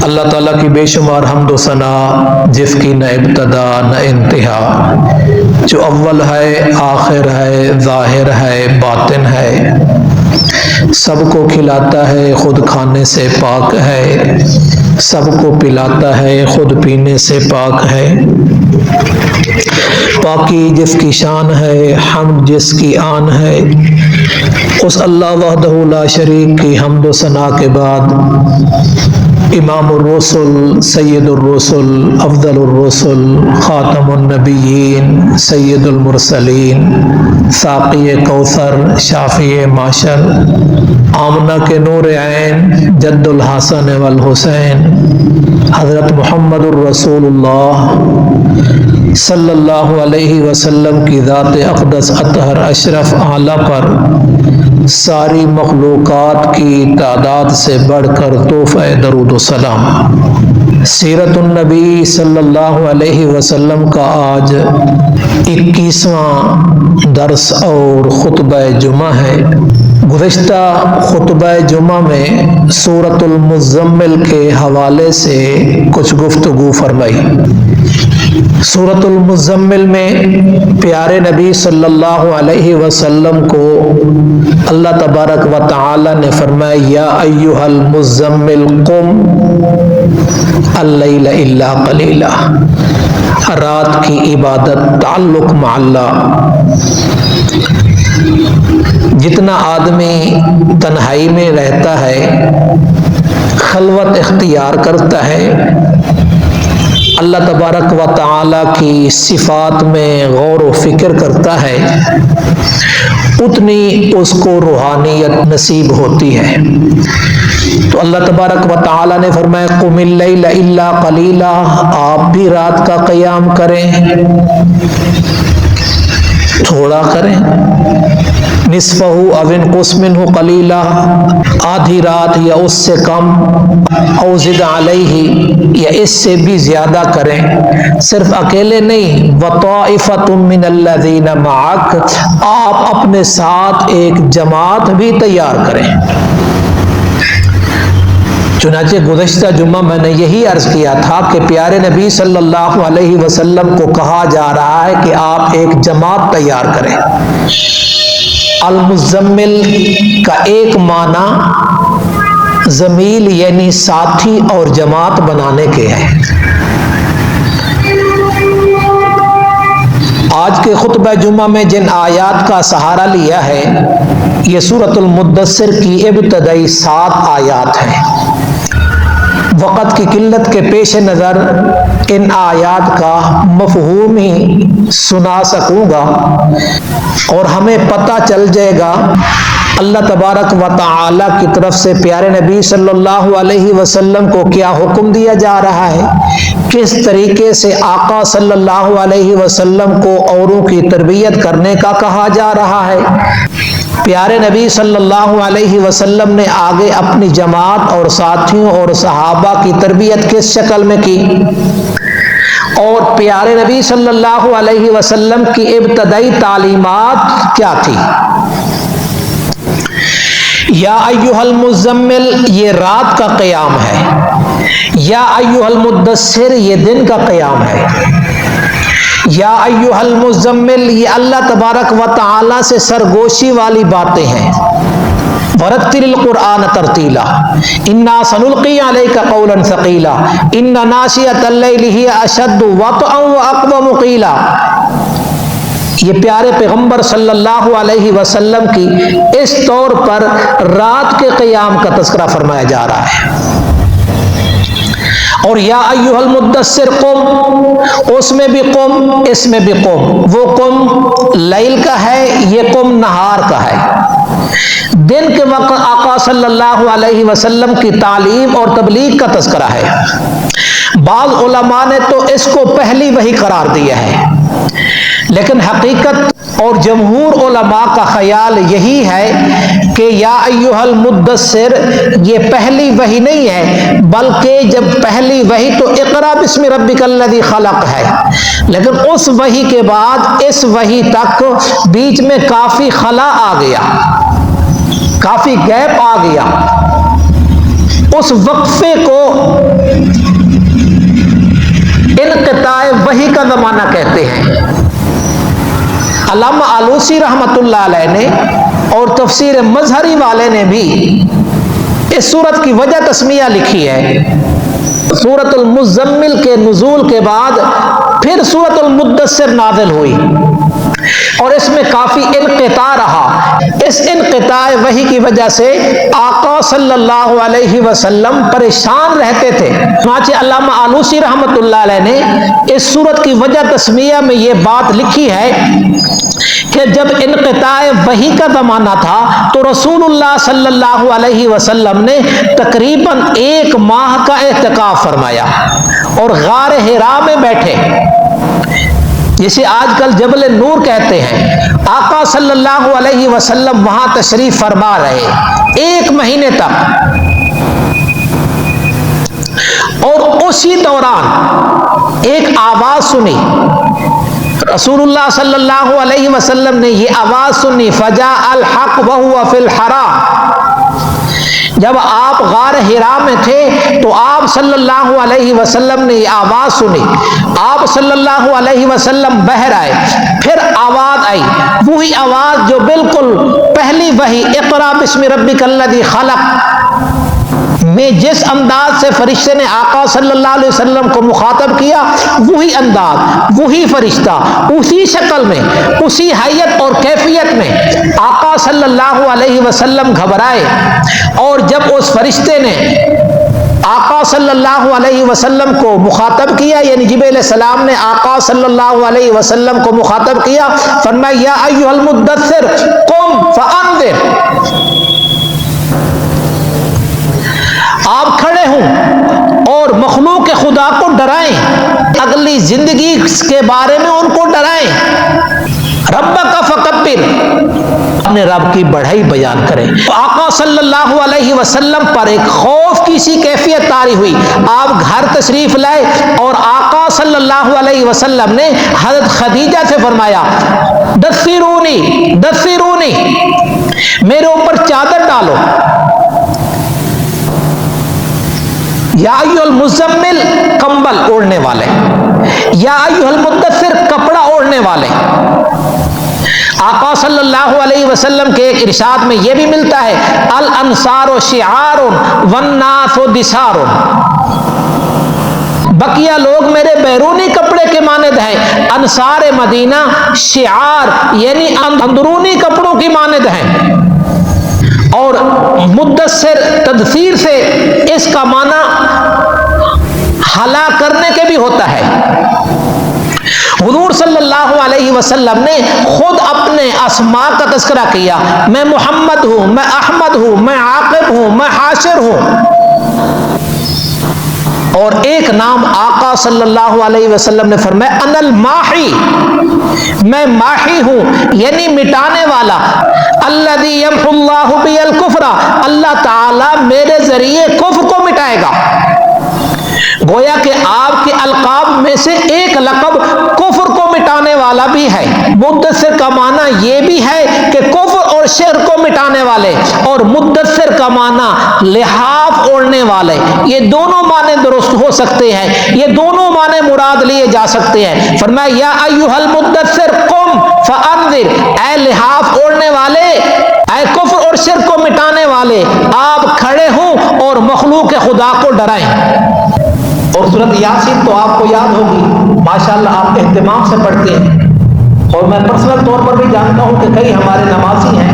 اللہ تعالیٰ کی بے شمار حمد و ثنا جس کی نہ ابتدا نہ انتہا، جو اول ہے آخر ہے ظاہر ہے باطن ہے، سب کو کھلاتا ہے خود کھانے سے پاک ہے، سب کو پلاتا ہے خود پینے سے پاک ہے۔ پاکی جس کی شان ہے، حمد جس کی آن ہے، اس اللہ وحدہ لا شریک کی حمد و ثنا کے بعد امام الرسل، سید الرسل، افضل الرسل، خاتم النبیین، سید المرسلین، ساقی کوثر، شافی معشر، آمنہ کے نور عین، جد الحسن والحسین، حضرت محمد الرسول اللہ صلی اللہ علیہ وسلم کی ذات اقدس اطہر اشرف اعلیٰ پر ساری مخلوقات کی تعداد سے بڑھ کر تحفہ درود و سلام۔ سیرت النبی صلی اللہ علیہ وسلم کا آج 21واں درس اور خطبہ جمعہ ہے۔ گزشتہ خطبہ جمعہ میں سورۃ المزمل کے حوالے سے کچھ گفتگو فرمائی۔ سورۃ المزمل میں پیارے نبی صلی اللہ علیہ وسلم کو اللہ تبارک و تعالی نے فرمایا یا ایھا المزمل قم اللیل الا قلیلا، رات کی عبادت تعلق مع اللہ۔ جتنا آدمی تنہائی میں رہتا ہے، خلوت اختیار کرتا ہے، اللہ تبارک و تعالی کی صفات میں غور و فکر کرتا ہے، اتنی اس کو روحانیت نصیب ہوتی ہے۔ تو اللہ تبارک و تعالی نے فرمایا قم اللیل الا قلیلا، آپ بھی رات کا قیام کریں، تھوڑا کریں، نصفہ او انقص منہ قلیلا، آدھی رات یا اس سے کم، او زد علیہ یا اس سے بھی زیادہ کریں، صرف اکیلے نہیں، وطائفۃ من الذین معک، آپ اپنے ساتھ ایک جماعت بھی تیار کریں۔ چنانچہ گزشتہ جمعہ میں نے یہی عرض کیا تھا کہ پیارے نبی صلی اللہ علیہ وسلم کو کہا جا رہا ہے کہ آپ ایک جماعت تیار کریں۔ المزمل کا ایک معنی زمیل یعنی ساتھی اور جماعت بنانے کے ہے۔ آج کے خطبہ جمعہ میں جن آیات کا سہارا لیا ہے، یہ سورۃ المدثر کی ابتدائی 7 آیات ہیں۔ وقت کی قلت کے پیش نظر ان آیات کا مفہوم ہی سنا سکوں گا اور ہمیں پتہ چل جائے گا اللہ تبارک و تعالی کی طرف سے پیارے نبی صلی اللہ علیہ وسلم کو کیا حکم دیا جا رہا ہے، کس طریقے سے آقا صلی اللہ علیہ وسلم کو اوروں کی تربیت کرنے کا کہا جا رہا ہے۔ پیارے نبی صلی اللہ علیہ وسلم نے آگے اپنی جماعت اور ساتھیوں اور صحابہ کی تربیت کس شکل میں کی، اور پیارے نبی صلی اللہ علیہ وسلم کی ابتدائی تعلیمات کیا تھی۔ یا ایھا المزمل یہ رات کا قیام ہے، یا ایھا المدثر یہ دن کا قیام ہے، یا ایھا المزمل یہ اللہ تبارک و تعالی سے سرگوشی والی باتیں ہیں۔ ورتل القرآن ترتیلا انا سنلقی علیک قولا ثقیلا ان ناشئۃ اللیل ہی اشد وطئا واقوم قیلا۔ یہ پیارے پیغمبر صلی اللہ علیہ وسلم کی اس طور پر رات کے قیام کا تذکرہ فرمایا جا رہا ہے۔ اور یا ایھا المدثر قم، اس میں بھی قم، اس میں بھی قم، وہ قم لیل کا ہے، یہ قم نہار کا ہے۔ دن کے وقت آقا صلی اللہ علیہ وسلم کی تعلیم اور تبلیغ کا تذکرہ ہے۔ بعض علماء نے تو اس کو پہلی وحی قرار دیا ہے، لیکن حقیقت اور جمہور علماء کا خیال یہی ہے کہ یا ایھا المدثر یہ پہلی وحی نہیں ہے، بلکہ جب پہلی وحی تو اقرا بسم ربک الذی خلق ہے، لیکن اس وحی کے بعد اس وحی تک بیچ میں کافی خلا آ گیا، کافی گیپ آ گیا۔ اس وقفے کو زمانہ کہتے ہیں۔ علامہ آلوسی رحمۃ اللہ علیہ نے اور تفسیر مظہری والے نے بھی اس سورت کی وجہ تسمیہ لکھی ہے۔ سورت المزمل کے نزول کے بعد پھر سورت المدثر نازل ہوئی اور اس میں کافی انقطاع رہا۔ اس انقطاع وحی کی وجہ سے آقا صلی اللہ علیہ وسلم پریشان رہتے تھے۔ چنانچہ علامہ آلوسی رحمۃ اللہ علیہ نے اس سورت کی وجہ تسمیہ میں یہ بات لکھی ہے کہ جب انقطاع وحی کا زمانہ تھا تو رسول اللہ صلی اللہ علیہ وسلم نے تقریباً 1 ماہ کا اعتکاف فرمایا اور غار حرا میں بیٹھے، جسے آج کل جبل نور کہتے ہیں۔ آقا صلی اللہ علیہ وسلم وہاں تشریف فرما رہے 1 مہینے تک، اور اسی دوران ایک آواز سنی۔ رسول اللہ صلی اللہ علیہ وسلم نے یہ آواز سنی، فجاء الحق وهو فی الحرا۔ جب آپ غار حرا میں تھے تو آپ صلی اللہ علیہ وسلم نے یہ آواز سنی، آپ صلی اللہ علیہ وسلم باہر آئے، پھر آواز آئی، وہی آواز جو بالکل پہلی وحی اقرا بسم ربک الذی خلق میں جس انداز سے فرشتے نے آقا صلی اللہ علیہ وسلم کو مخاطب کیا، وہی انداز، وہی فرشتہ، اسی شکل میں، اسی حیت اور کیفیت میں آقا صلی اللہ علیہ وسلم گھبرائے، اور جب اس فرشتے نے آقا صلی اللہ علیہ وسلم کو مخاطب کیا، یعنی جبرائیل علیہ السلام نے آقا صلی اللہ علیہ وسلم کو مخاطب کیا، فرمایا یا ایھا المدثر قم فانذر، آپ کھڑے ہوں اور مخلوق خدا کو ڈرائیں، اگلی زندگی کے بارے میں ان کو ڈرائیں، ربک فکبر، اپنے رب کی بڑائی بیان کریں۔ آقا صلی اللہ علیہ وسلم پر ایک خوف کی سی کیفیت طاری ہوئی، آپ گھر تشریف لائے اور آقا صلی اللہ علیہ وسلم نے حضرت خدیجہ سے فرمایا دثرونی دثرونی، میرے اوپر چادر ڈالو، یا ایھا المزمل کمبل اوڑھنے والے، یا ایھا المدثر کپڑا اوڑھنے والے۔ آقا صلی اللہ علیہ وسلم کے ایک ارشاد میں یہ بھی ملتا ہے الانصار شعار والناس دثار، بقیہ لوگ میرے بیرونی کپڑے کے مانند ہیں، انصار مدینہ شعار یعنی اندرونی کپڑوں کی مانند ہیں۔ اور مدثر تدثیر سے اس کا معنی ہلاک کرنے کے بھی ہوتا ہے۔ حضور صلی اللہ علیہ وسلم نے خود اپنے اسماء کا تذکرہ کیا، میں محمد ہوں، میں احمد ہوں، میں عاقب ہوں، میں حاشر ہوں، اور ایک نام آقا صلی اللہ علیہ وسلم نے فرمایا انا الماحی، میں ماحی ہوں یعنی مٹانے والا، الذی یمحو اللہ بی الکفر، اللہ تعالی میرے ذریعے کفر کو مٹائے گا۔ گویا کہ آپ کے القاب میں سے ایک لقب کفر کو مٹانے والا بھی ہے۔ مدثر کا معنی یہ بھی ہے کہ کفر اور شرک کو مٹانے والے، اور مدثر کا معنی لحاف اوڑھنے والے، یہ دونوں معنی درست ہو سکتے ہیں، یہ دونوں معنی مراد لیے جا سکتے ہیں۔ فرمایا یا ایھا المدثر قم فانذر، اے لحاف اوڑھنے والے، اے کفر اور شرک کو مٹانے والے، آپ کھڑے ہوں اور مخلوق خدا کو ڈرائیں۔ اور سورۃ یاسین تو آپ کو یاد ہوگی، ماشاءاللہ آپ اہتمام سے پڑھتے ہیں، اور میں پرسنل طور پر بھی جانتا ہوں کہ کئی ہمارے نمازی ہیں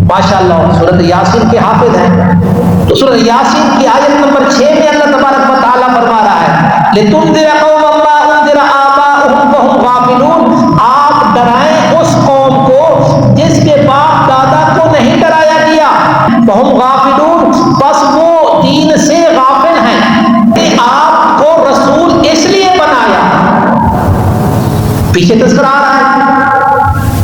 ماشاءاللہ سورۃ یاسین کے حافظ ہیں۔ تو سورۃ یاسین کی آیت نمبر 6 میں اللہ تبارک و تعالیٰ فرما رہا ہے لِتُنذِرَ قَوْمًا مَا أُنذِرَ آبَاؤُهُمْ وَهُمْ غَافِلُونَ، آپ ڈرائیں اس قوم کو جس کے باپ دادا کو نہیں ڈرایا گیا، وَهُمْ غَافِلُونَ، بس وہ دین سے غافل ہیں۔ آپ کو رسول اس لیے بنایا، پیچھے تذکرہ آ رہا ہے،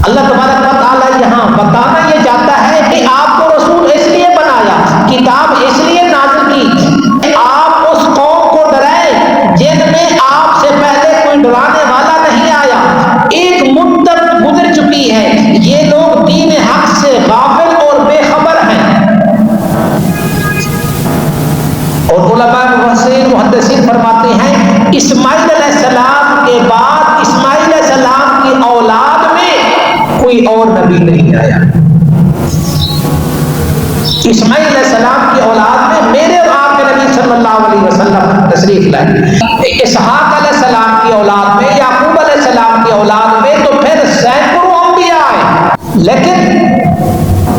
اللہ تبارک و تعالیٰ یہاں بتانا یہ چاہتا ہے کہ آپ کو رسول اس لیے بنایا، کتاب اس لیے نازل کی، آپ اس قوم کو ڈرائیں جن میں آپ سے پہلے کوئی ڈرانے والا نہیں آیا، ایک مدت گزر چکی ہے، یہ لوگ دین حق سے غافل اور بے خبر ہیں۔ اور علماء محدثین فرماتے ہیں اسماعیل علیہ السلام کے بعد اسماعیل اور نبی نہیں آیا۔ اسماعیل علیہ السلام کی اولاد میں میرے اور آپ کے نبی صلی اللہ علیہ وسلم تشریف لائے۔ اسحاق علیہ السلام کی اولاد میں، یعقوب علیہ السلام کی اولاد میں تو پھر سینکڑوں انبیاء آئے، لیکن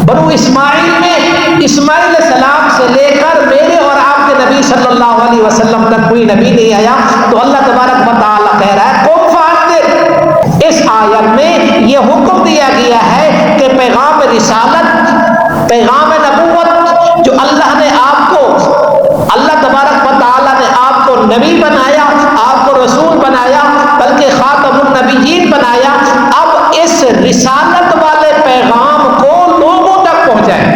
بنو اسماعیل میں اسماعیل علیہ السلام سے لے کر میرے اور آپ کے نبی صلی اللہ علیہ وسلم تک کوئی نبی نہیں آیا۔ تو اللہ تبارک و تعالیٰ کہہ رہا ہے قم فانذر۔ اس آیت میں یہ حکم دیا گیا ہے کہ پیغام رسالت، پیغام نبوت جو اللہ نے آپ کو، اللہ تبارک و تعالیٰ نے آپ کو نبی بنایا، آپ کو رسول بنایا، بلکہ خاتم النبیین بنایا، اب اس رسالت والے پیغام کو لوگوں تک پہنچائیں۔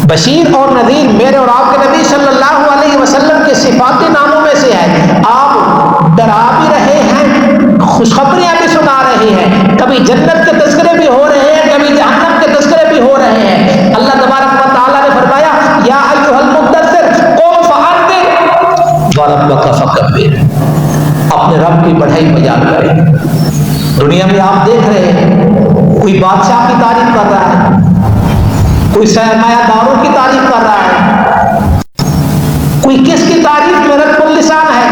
بشیر اور نذیر میرے اور آپ کے نبی صلی اللہ علیہ وسلم کے صفاتی ناموں میں سے ہے۔ آپ ڈرا بھی رہے ہیں، خوشخبریاں بھی سنا رہے ہیں، کبھی جنت کے تذکرے بھی ہو رہے ہیں، کبھی جہنم کے تذکرے بھی ہو رہے ہیں۔ اللہ تبارک و تعالیٰ نے فرمایا یا ایھا المدثر قم فانذر وربک فکبر، اپنے رب کی بڑھائی بیان کریں۔ دنیا میں آپ دیکھ رہے ہیں کوئی بادشاہ کی تعریف کر رہا ہے، کوئی سرمایہ داروں کی تعریف کر رہا ہے، کوئی کس کی تعریف میں رتب اللسان ہے،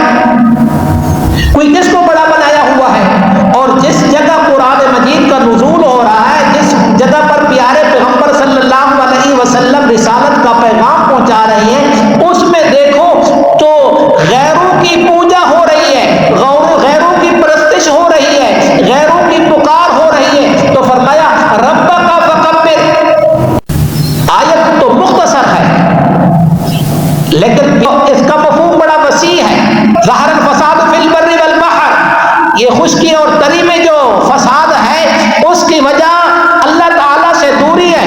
کوئی کس کو بڑا بنایا ہوا ہے۔ اور جس جگہ قرآن مجید کا نزول ہو رہا ہے، جس جگہ پر پیارے پیغمبر صلی اللہ علیہ وسلم رسالت کا پیغام پہنچا رہے ہیں، اس میں دیکھو تو غیروں کی پوجا ہو رہی ہے، غیروں کی پرستش ہو رہی ہے، غیروں کی پکار ہو رہی ہے۔ تو فرمایا ربک فکبر۔ آیت تو مختصر ہے لیکن اس کا مفہوم بڑا وسیع ہے۔ ظہر الفساد فی البر والبحر، یہ خشکی اور تری میں جو فساد ہے اس کی وجہ اللہ تعالی سے دوری ہے۔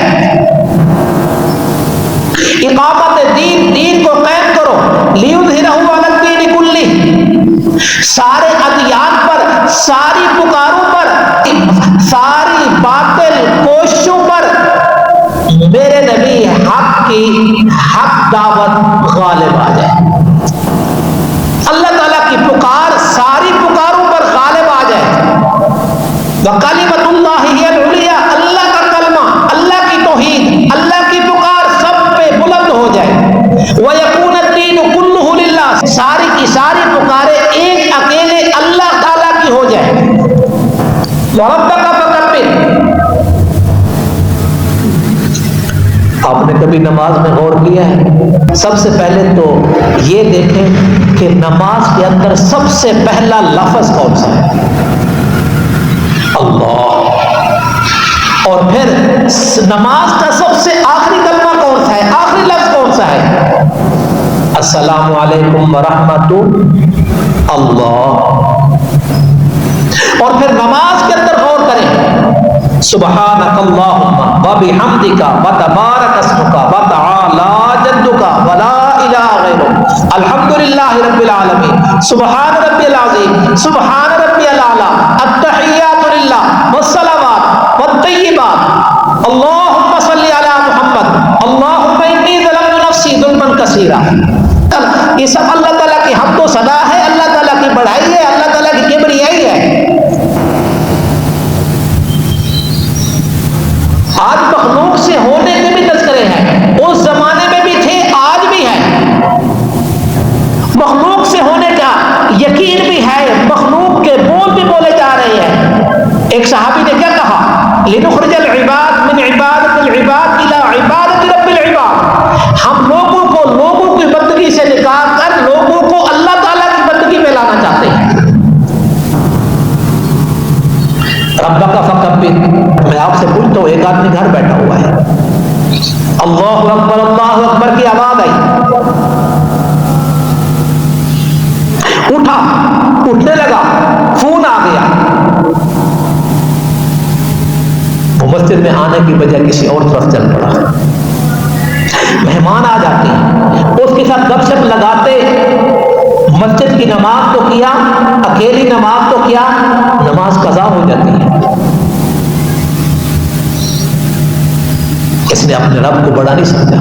اقامت دین، دین کو قائم کرو، لیظہرہ علی الدین کلہ، سارے ادیان پر، ساری پکاروں پر، ساری باطل کوششوں پر میرے نبی حق کی حق دعوت غالب آ جائے۔ اللہ تعالیٰ کی پکار ساری پکاروں پر غالب آ جائے۔ وَكَلِمَةُ اللَّهِ هِيَ الْعُلْيَا، اللہ کا کلمہ، اللہ کی توحید، اللہ کی پکار سب پہ بلند ہو جائے۔ وَيَكُونَ الدِّينُ كُلُّهُ لِلَّهِ، ساری کی ساری پکاریں ایک اکیلے اللہ تعالیٰ کی ہو جائے۔ وَرَبَّكَ فَكَبِّرْ۔ آپ نے کبھی نماز میں غور کیا ہے؟ سب سے پہلے تو یہ دیکھیں کہ نماز کے اندر سب سے پہلا لفظ کون سا ہے؟ اللہ۔ اور پھر نماز کا سب سے آخری کلمہ کون سا ہے؟ آخری لفظ کون سا ہے؟ السلام علیکم ورحمۃ اللہ۔ اور پھر نماز کے اندر غور کریں، سبحانک اللہم وبحمدک وتبارک اسمک وتعالی جدک ولا الہ غیرک، الحمدللہ رب العالمین، سبحان ربی العظیم، سبحان ربی الاعلی، التحیات للہ والصلوات والطیبات، اللہم صلی علی محمد، اللہم انی ظلمت نفسی ظلما کثیرا۔ یہ سب اللہ تعالیٰ کی حمد و ثنا ہے، اللہ تعالیٰ کی بڑائی ہے، اللہ تعالیٰ کی کبریائی ہے۔ آج مخلوق سے ہونے کے بھی تذکرے ہیں، اس زمانے میں بھی تھے، آج بھی ہیں۔ مخلوق سے ہونے کا یقین بھی ہے، مخلوق کے بول بھی بولے جا رہے ہیں۔ ایک صحابی نے کیا کہا؟ لنخرج العباد من عبادت العباد الى عبادت رب العباد، ہم لوگوں کو لوگوں کی بندگی سے نکال کر لوگوں کو اللہ تعالیٰ کی بندگی میں لانا چاہتے ہیں۔ ربک فکبر۔ میں آپ سے پوچھتا ہوں، ایک آدمی گھر بیٹھا ہوا ہے، اللہ اکبر کی آواز آئی، اٹھا، اٹھنے لگا، فون آ گیا، وہ مسجد میں آنے کی بجائے کسی اور طرف چل پڑا۔ مہمان آ جاتے ہیں، اس کے ساتھ گپ شپ لگاتے، مسجد کی نماز تو کیا، اکیلی نماز تو کیا، نماز قضا ہو جاتی ہے۔ اس نے اپنے رب کو بڑا نہیں سمجھا۔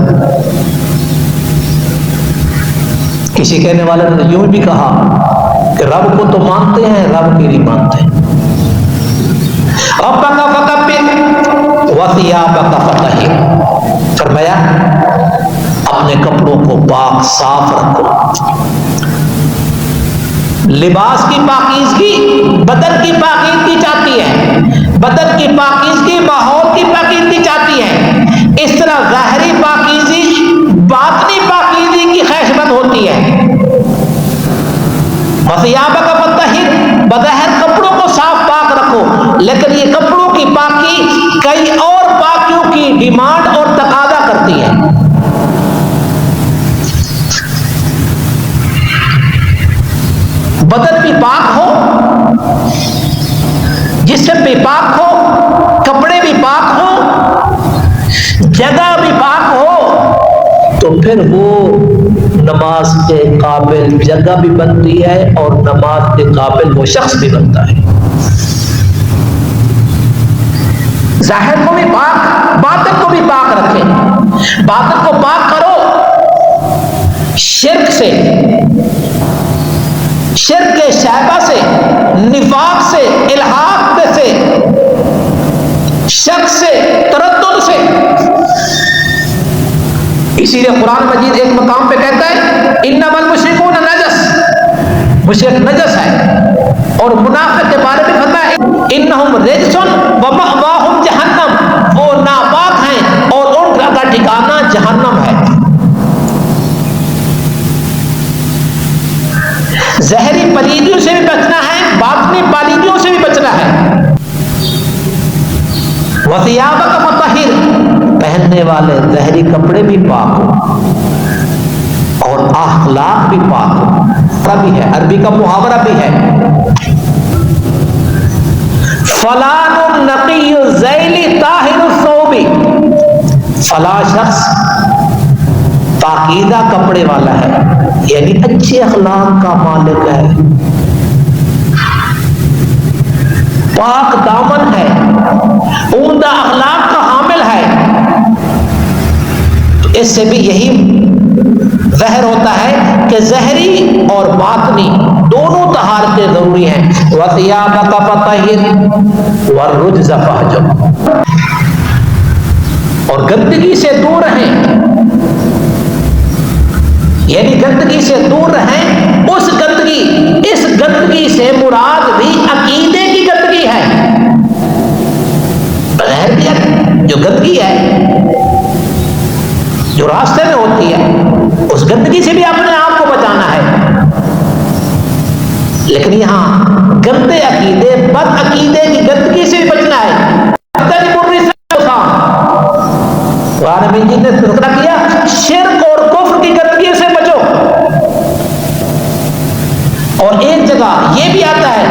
کسی کہنے والے نے یوں بھی کہا کہ رب کو تو مانتے ہیں، رب کی نہیں مانتے۔ ربک فکبر وثیابک فطہر، فرمایا اپنے کپڑوں کو پاک صاف رکھو۔ لباس کی پاکیزگی بدن کی پاکیزگی چاہتی ہے، بدن کی پاکیزگی ماحول کی پاکیزگی چاہتی ہے، اس طرح ظاہری پاکیزگی باطنی پاکیزگی کی خواہشمند ہوتی ہے۔ وثیابک فطہر، بظاہر کپڑوں کو صاف پاک رکھو، لیکن یہ کپڑوں کی پاکی کئی اور پاکیوں کی ڈیمانڈ اور تقاضا کرتی ہے۔ بدن بھی پاک ہو، جسم بھی پاک ہو، کپڑے بھی پاک ہو، جگہ بھی پاک ہو، تو پھر وہ نماز کے قابل جگہ بھی بنتی ہے اور نماز کے قابل وہ شخص بھی بنتا ہے۔ ظاہر کو بھی پاک، باطن کو بھی پاک رکھیں۔ باطن کو پاک کرو شرک سے، شرک کے شائبہ سے، نفاق سے، الحاد سے، شک سے، تردد سے۔ اسی لیے قرآن مجید ایک مقام پہ کہتا ہے انما المشرکون نجس، مشرک نجس ہے، اور منافق کے بارے میں فرمایا انہم رجس ومأواہم جہنم، وہ ناپاک ہیں اور ان کا ٹھکانہ جہنم ہے۔ ظاہری پلیدیوں سے بھی بچنا ہے، باطنی پلیدیوں سے بھی بچنا ہے۔ وثیابک فطہر، پہننے والے ظاہری کپڑے بھی پاک ہو اور اخلاق بھی پاک ہو۔ بھی ہے، عربی کا محاورہ بھی ہے، فلان النقی الذیل طاہر الثوب، فلاں شخص پاکیزہ کپڑے والا ہے، یعنی اچھے اخلاق کا مالک ہے، پاک دامن ہے، عمدہ اخلاق کا حامل ہے۔ اس سے بھی یہی ظاہر ہوتا ہے کہ ظاہری اور باطنی دونوں طہارتیں ضروری ہیں۔ وثیابک فطہر والرجز فاہجر، اور گندگی سے دور رہیں، یعنی گندگی سے دور رہیں۔ اس گندگی سے مراد بھی عقیدے کی گندگی ہے، بظاہر بھی جو گندگی ہے جو راستے میں ہوتی ہے، اس گندگی سے بھی اپنے آپ کو بچانا ہے۔ لیکن یہاں گندے عقیدے، بد عقیدے کی گندگی سے بھی بچنا ہے۔ قرآن مجید نے تذکرہ کیا شرک اور کفر کی گندگی سے بچو، اور ایک جگہ یہ بھی آتا ہے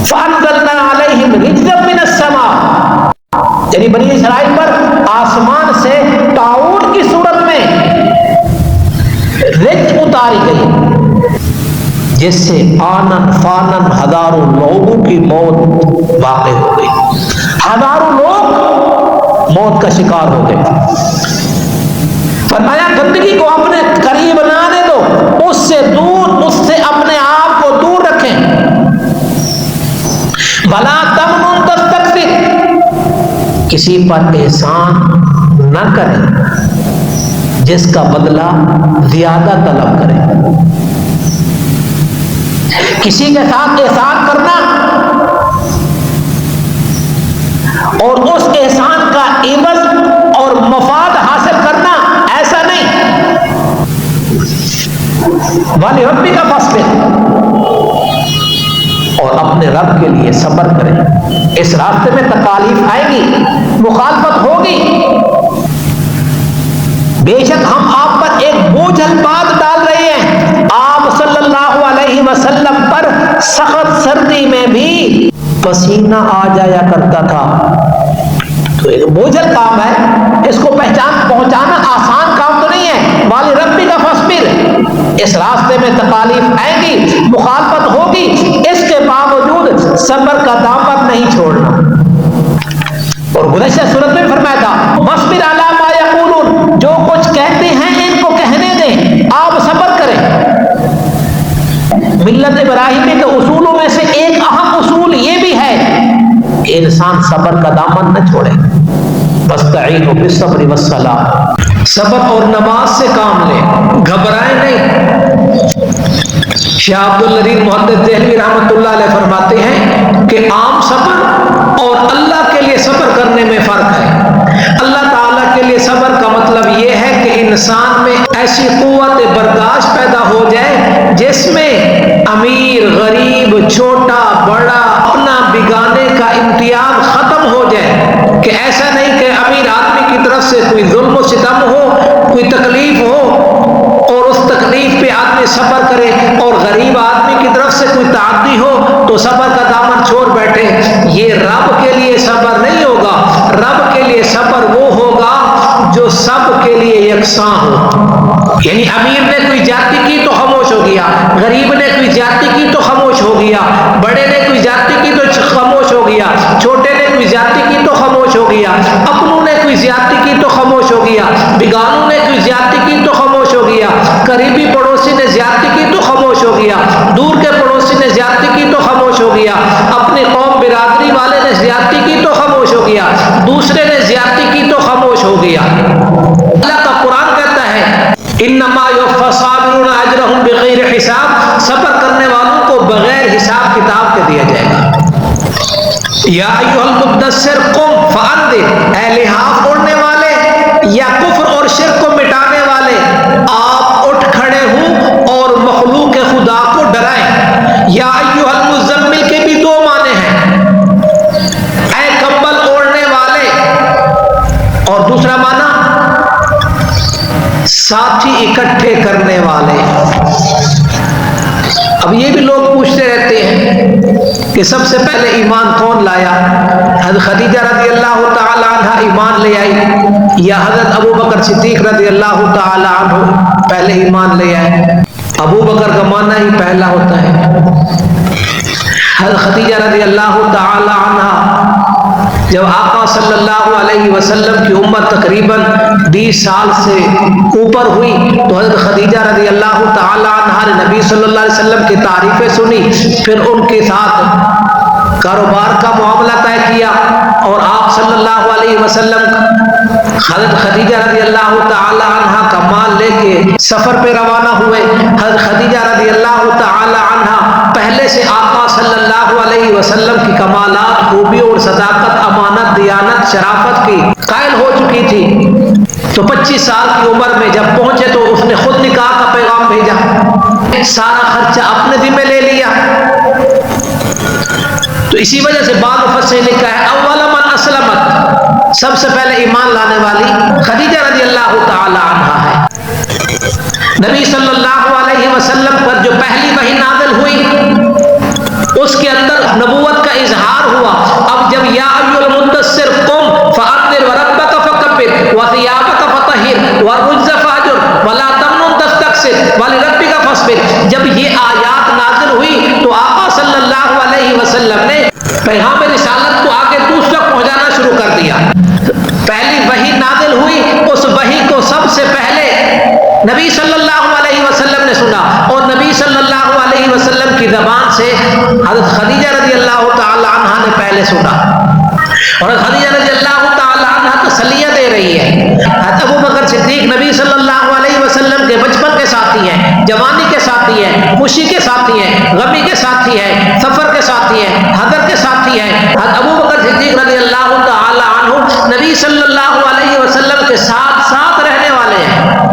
فَأَنزَلْنَا عَلَيْهِمْ رِجْزًا مِّنَ السَّمَاءِ، یعنی بنی اسرائیل پر آسمان سے طاعون کی صورت میں رجز اتاری گئی، جس سے آنن فانن ہزاروں لوگوں کی موت واقع ہو گئی، ہزاروں لوگ موت کا شکار ہو گئے۔ فرمایا گندگی کو اپنے قریب نہ آنے دو، اس سے دور، اس سے اپنے آپ کو دور رکھیں۔ وَلَا تَمْنُن تَسْتَكْثِرْ، کسی پر احسان نہ کریں جس کا بدلہ زیادہ طلب کریں۔ کسی کے ساتھ احسان کرنا اور اس احسان کا عوض اور مفاد حاصل کرنا، ایسا نہیں۔ وَلِرَبِّكَ فَاصْبِرْ، اور اپنے رب کے لیے صبر کریں۔ اس راستے میں تکالیف آئے گی، مخالفت ہوگی، بے شک ہم آپ پر ایک بوجھل بات ڈال رہے ہیں۔ آپ صلی اللہ علیہ وسلم پر سخت سردی میں بھی پسینہ آ جایا کرتا تھا، تو ایک بوجھل کام ہے، اس کو پہنچانا آسان کام تو نہیں ہے۔ وَلِرَبِّكَ فَاصْبِرْ، اس راستے میں تکالیف آئے گی، مخالفت ہوگی، اس کے باوجود صبر کا دامن نہیں چھوڑنا۔ اور گزشتہ صورت میں فرمایا تھا وَاصْبِرْ عَلَىٰ مَا يَقُولُونَ، جو کچھ کہتے ہیں ان کو کہنے دیں، آپ صبر کریں۔ ملت ابراہیمی کے اصولوں میں سے ایک اہم اصول یہ بھی ہے انسان صبر کا دامن نہ چھوڑے. وَاسْتَعِينُوا بِالصَّبْرِ وَالصَّلَاةِ، صبر اور نماز سے کام لیں، گھبرائیں نہیں. شاہ عبداللطیف محدث دہلوی رحمۃ اللہ علیہ فرماتے ہیں کہ عام صبر اور اللہ کے لیے صبر کرنے میں فرق ہے. اللہ تعالیٰ کے لیے صبر کا مطلب یہ ہے کہ انسان میں ایسی قوت برداشت پیدا ہو جائے جس میں امیر غریب چھوٹا بڑا اپنا بگانے کا امتیاز ختم ہو جائے. کہ ایسا نہیں کہ امیر آدمی کی طرف سے کوئی ظلم و ستم ہو، کوئی تکلیف ہو اور اس تکلیف پہ آدمی صبر کرے، اور غریب آدمی کی طرف سے کوئی تعدی ہو تو صبر کا دامن چھوڑ بیٹھے. یہ رب کے لیے صبر نہیں ہوگا. رب کے لیے صبر وہ ہوگا جو سب کے لیے یکساں ہو. یعنی امیر نے کوئی جاتی کی تو خاموش ہو گیا، غریب نے کوئی جاتی کی تو خاموش ہو گیا، بڑے نے کوئی جاتی کی تو خاموش ہو گیا، چھوٹے نے کوئی جاتی کی تو خاموش ہو گیا، اپنوں نے کوئی زیادتی کی تو خاموش ہو گیا، بگانوں نے کوئی زیادتی کی تو خاموش ہو گیا، قریبی پڑوسی نے زیادتی کی تو خاموش ہو گیا، دور کے پڑوسی نے زیادتی کی تو خاموش ہو گیا، اپنی قوم برادری والے نے زیادتی کی تو خاموش ہو گیا، دوسرے نے زیادتی کی تو خاموش ہو گیا. اللہ کا قرآن کہتا ہے انما یوفی الصابرون اجرهم بغیر حساب، صبر کرنے والوں کو بغیر حساب کتاب کے دیا جائے گا. یا ایھا المدثر قم فانذر، اے لحاف اوڑھنے والے یا کفر اور شرک کو مٹانے والے، آپ اٹھ کھڑے ہوں اور مخلوق خدا کو ڈرائیں. یا ایھا المزمل کے بھی دو معنی ہیں، اے کمبل اوڑھنے والے، اور دوسرا معنی ساتھی اکٹھے کرنے والے. اب یہ بھی لوگ پوچھتے رہتے ہیں کہ سب سے پہلے ایمان کون لایا؟ حضرت خدیجہ رضی اللہ تعالی عنہ ایمان لے آئی یا حضرت ابو بکر صدیق رضی اللہ تعالی عنہ پہلے ایمان لے آئے؟ ابو بکر کا معنی ہی پہلا ہوتا ہے. حضرت خدیجہ رضی اللہ تعالی عنہ جب آقا صلی اللہ علیہ وسلم کی عمر تقریباً 20 سال سے اوپر ہوئی تو حضرت خدیجہ رضی اللہ تعالی عنہ نے نبی صلی اللہ علیہ وسلم کی تعریفیں سنی، پھر ان کے ساتھ کاروبار کا معاملہ طے کیا، اور آپ صلی اللہ علیہ وسلم حضرت خدیجہ رضی اللہ تعالی عنہ کا مال لے کے سفر پہ روانہ ہوئے. حضرت خدیجہ رضی اللہ تعالی عنہ پہلے سے آقا صلی اللہ علیہ وسلم کی کمالات، خوبی اور صداقت، امانت، دیانت، شرافت کی قائل ہو چکی تھی. تو 25 سال کی عمر میں جب پہنچے تو اس نے خود نکاح کا پیغام بھیجا، سارا خرچہ اپنے ذمہ لے لیا. تو اسی وجہ سے بعض مفسرین نے کہا ہے اول من اسلمت، سب سے پہلے ایمان لانے والی خدیجہ رضی اللہ تعالی عنہا ہے. نبی صلی اللہ علیہ وسلم پر جو پہلی وحی نازل ہوئی اس کے اندر نبوت کا اظہار ہوا. اب جب یا ایھا المدثر قم فانذر وربک فکبر وثیابک فطہر والرجز فاہجر ولا تمنن تستکثر ولربک فاصبر، جب یہ آیات نازل ہوئی تو آقا صلی اللہ علیہ وسلم نے پیغام رسالت کو آگے دوسرا پہنچانا شروع کر دیا. پہلی وحی نازل ہوئی، اس وحی کو سب سے پہلے نبی صلی اللہ علیہ وسلم نے سنا، اور نبی صلی اللہ علیہ وسلم کی زبان سے حضرت خدیجہ رضی اللہ تعالی عنہ نے پہلے سنا. اور خدیجہ رضی اللہ تعالی عنہ تسلیہ دے رہی ہے. حضرت ابو بکر صدیق نبی صلی اللہ علیہ وسلم کے بچپن کے ساتھی ہیں، جوانی کے ساتھی ہیں، خوشی کے ساتھی ہیں، غمی کے ساتھی ہیں، سفر کے ساتھی ہیں، حضر کے ساتھی ہیں. حضرت ابو بکر صدیق رضی اللہ تعالی عنہ نبی صلی اللہ علیہ وسلم کے ساتھ ساتھ رہنے والے ہیں.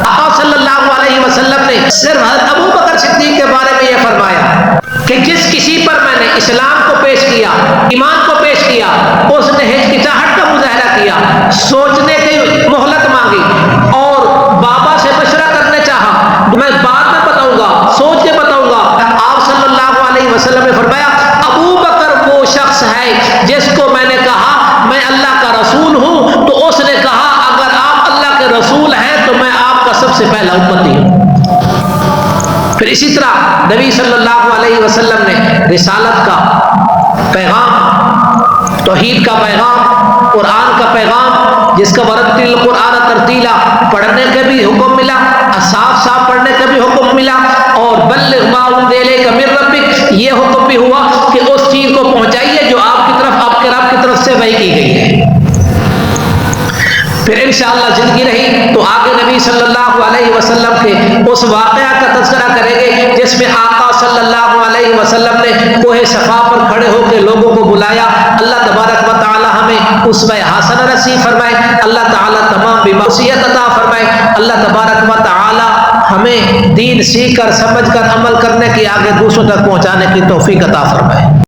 آقا صلی اللہ علیہ وسلم نے صرف حضرت ابو بکر صدیق کے بارے میں یہ فرمایا کہ جس کسی پر میں نے اسلام کو پیش کیا، ایمان کو پیش کیا، اس نے ہچکچاہٹ کا مظاہرہ کیا، سوچنے کی مہلت مانگی اور بابا سے مشورہ کرنے چاہا، میں بعد میں بتاؤں گا، سوچ کے بتاؤں گا. آپ صلی اللہ علیہ وسلم نے فرمایا ابو بکر وہ شخص ہے جس کو میں نے کہا میں اللہ کا رسول ہوں، تو اس نے کہا اگر آپ اللہ کے رسول ہیں تو میں آپ کا سب سے پہلا امتی ہوں. پھر اسی طرح نبی صلی اللہ علیہ وسلم نے رسالت کا پیغام، توحید کا پیغام، قرآن کا پیغام، جس کا ورتل القرآن ترتیلا پڑھنے کا بھی حکم ملا، صاف صاف پڑھنے کا بھی حکم ملا، اور بلغ ما انزل الیک من ربک یہ حکم بھی ہوا کہ اس چیز کو پہنچائیے جو آپ کی طرف آپ کے کے رب کی طرف سے وحی کی گئی ہے۔ پھر انشاءاللہ زندگی رہی تو آگے نبی صلی اللہ علیہ وسلم کے اس واقعہ کا تذکرہ کریں گے جس میں آقا صلی اللہ علیہ وسلم نے کوہ صفا پر کھڑے ہو کے لوگوں کو بلایا۔ اللہ تبارک و تعالی ہمیں اسوہ حسنہ نصیب فرمائے، اللہ تعالی تمام بیماریت عطا فرمائے، اللہ تبارک و تعالی ہمیں دین سیکھ کر سمجھ کر عمل کرنے کی آگے دوسروں تک پہنچانے کی توفیق عطا فرمائے۔